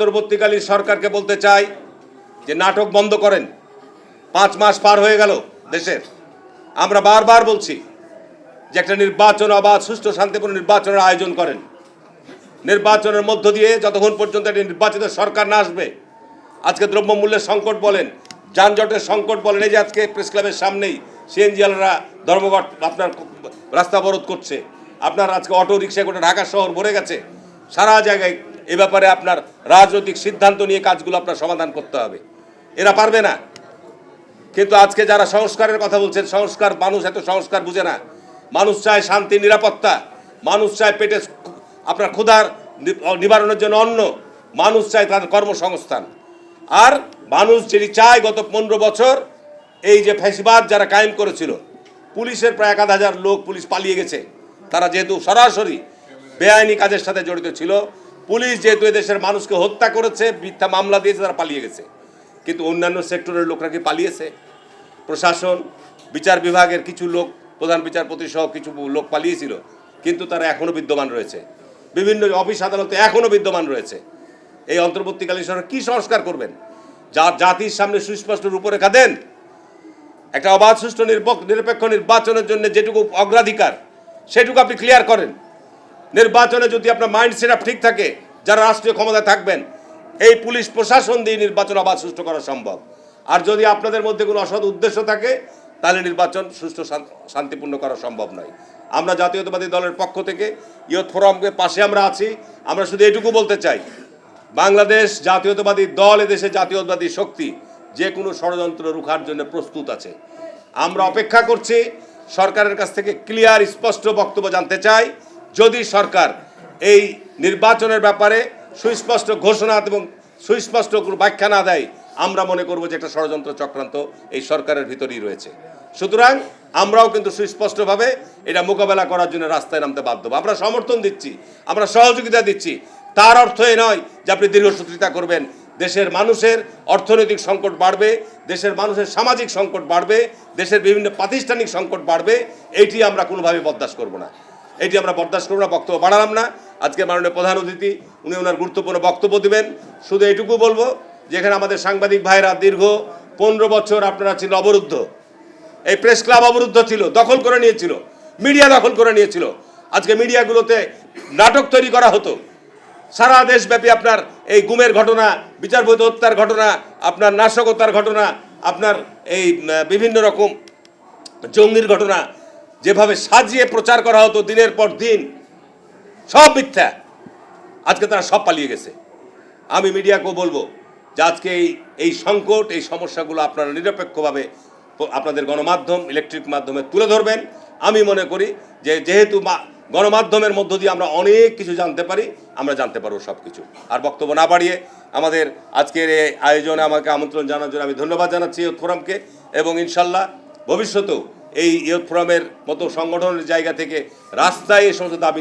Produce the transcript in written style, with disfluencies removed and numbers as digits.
অন্তর্বর্তীকালীন সরকারকে বলতে চাই যে নাটক বন্ধ করেন। 5 মাস পার হয়ে গেল দেশের, আমরা বারবার বলছি যে একটা নির্বাচন, অবাধ সুষ্ঠু শান্তিপূর্ণ নির্বাচনের আয়োজন করেন। নির্বাচনের মধ্য দিয়ে যতক্ষণ পর্যন্ত একটি নির্বাচিত সরকার না আসবে, আজকে দ্রব্যমূল্যের সংকট বলেন, যানজটের সংকট বলেন, এই যে আজকে প্রেস ক্লাবের সামনেই সিএনজিওয়ালারা ধর্মঘট আপনার রাস্তা অবরোধ করছে, আপনার আজকে অটো রিক্সা করে ঢাকা শহর ভরে গেছে, সারা জায়গায় এ ব্যাপারে আপনার রাজনৈতিক সিদ্ধান্ত নিয়ে কাজগুলো আপনার সমাধান করতে হবে। এরা পারবে না। কিন্তু আজকে যারা সংস্কারের কথা বলছেন, সংস্কার, মানুষ এত সংস্কার বুঝে না। মানুষ চায় শান্তি, নিরাপত্তা, মানুষ চায় পেটে আপনার ক্ষুধার নিবারণের জন্য অন্ন, মানুষ চায় তাদের কর্মসংস্থান। আর মানুষ যেটি চায়, গত 15 বছর এই যে ফ্যাসিবাদ যারা কায়েম করেছিল, পুলিশের প্রায় 1000 লোক পুলিশ পালিয়ে গেছে। তারা যেহেতু সরাসরি বেআইনি কাজের সাথে জড়িত ছিল, পুলিশ যেহেতু এদেশের মানুষকে হত্যা করেছে, মিথ্যা মামলা দিয়েছে, তারা পালিয়ে গেছে। কিন্তু অন্যান্য সেক্টরের লোকরা কি পালিয়েছে? প্রশাসন, বিচার বিভাগের কিছু লোক, প্রধান বিচারপতি সহ কিছু লোক পালিয়েছিল, কিন্তু তারা এখনও বিদ্যমান রয়েছে। বিভিন্ন অফিস আদালতে এখনও বিদ্যমান রয়েছে। এই অন্তর্বর্তীকালীন সরকার কী সংস্কার করবেন? জাতির সামনে সুস্পষ্ট রূপরেখা দেন। একটা অবাধ সুষ্ঠু নিরপেক্ষ নির্বাচনের জন্য যেটুকু অগ্রাধিকার, সেটুকু আপনি ক্লিয়ার করেন। নির্বাচনে যদি আপনার মাইন্ড সেট আপ ঠিক থাকে, যারা রাষ্ট্রীয় ক্ষমতায় থাকবেন, এই পুলিশ প্রশাসন দিয়ে নির্বাচন অবাধ সুষ্ঠু করা সম্ভব। আর যদি আপনাদের মধ্যে কোনো অসৎ উদ্দেশ্য থাকে, তাহলে নির্বাচন সুষ্ঠু শান্তিপূর্ণ করা সম্ভব নয়। আমরা জাতীয়তাবাদী দলের পক্ষ থেকে ইয়ুথ ফোরামকে পাশে আমরা আছি। আমরা শুধু এটুকু বলতে চাই, বাংলাদেশ জাতীয়তাবাদী দল, এদেশে জাতীয়তাবাদী শক্তি যে কোনো ষড়যন্ত্র রুখার জন্য প্রস্তুত আছে। আমরা অপেক্ষা করছি সরকারের কাছ থেকে ক্লিয়ার স্পষ্ট বক্তব্য জানতে চাই। যদি সরকার এই নির্বাচনের ব্যাপারে সুস্পষ্ট ঘোষণা এবং সুস্পষ্ট ব্যাখ্যা না দেয়, আমরা মনে করব যে একটা ষড়যন্ত্র চক্রান্ত এই সরকারের ভিতরেই রয়েছে। সুতরাং আমরাও কিন্তু সুস্পষ্টভাবে এটা মোকাবেলা করার জন্য রাস্তায় নামতে বাধ্য। আমরা সমর্থন দিচ্ছি, আমরা সহযোগিতা দিচ্ছি। তার অর্থ এ নয় যে আপনি দীর্ঘসূত্রিতা করবেন। দেশের মানুষের অর্থনৈতিক সংকট বাড়বে, দেশের মানুষের সামাজিক সংকট বাড়বে, দেশের বিভিন্ন প্রাতিষ্ঠানিক সংকট বাড়বে। এইটি আমরা কোনোভাবে বরদাস্ত করব না, এটি আমরা বরদাস্ত করব না। বক্তব্য বাড়ালাম না। আজকে মাননীয় প্রধান অতিথি উনি ওনার গুরুত্বপূর্ণ বক্তব্য দেবেন। শুধু এটুকু বলবো, যেখানে আমাদের সাংবাদিক ভাইরা দীর্ঘ 15 বছর আপনারা ছিল অবরুদ্ধ, এই প্রেস ক্লাব অবরুদ্ধ ছিল, দখল করে নিয়েছিল, মিডিয়া দখল করে নিয়েছিল। আজকে মিডিয়াগুলোতে নাটক তৈরি করা হতো। সারা দেশব্যাপী আপনার এই গুমের ঘটনা, বিচারপতি হত্যার ঘটনা, আপনার নাশকতার ঘটনা, আপনার এই বিভিন্ন রকম জঙ্গির ঘটনা যেভাবে সাজিয়ে প্রচার করা হতো দিনের পর দিন, সব মিথ্যা। আজকে তারা সব পালিয়ে গেছে। আমি মিডিয়াকেও বলবো যে আজকে এই সংকট, এই সমস্যাগুলো আপনারা নিরপেক্ষভাবে আপনাদের গণমাধ্যম, ইলেকট্রিক মাধ্যমে তুলে ধরবেন। আমি মনে করি যে যেহেতু গণমাধ্যমের মধ্য দিয়ে আমরা অনেক কিছু জানতে পারি, আমরা জানতে পারবো সব কিছু। আর বক্তব্য না বাড়িয়ে আমাদের আজকের এই আয়োজনে আমাকে আমন্ত্রণ জানার জন্য আমি ধন্যবাদ জানাচ্ছি ইয়ুথ ফোরামকে। এবং ইনশাল্লাহ ভবিষ্যতেও এই ইয়ুথ ফোরামের মতো সংগঠনের জায়গা থেকে রাস্তায় এই সমস্ত দাবি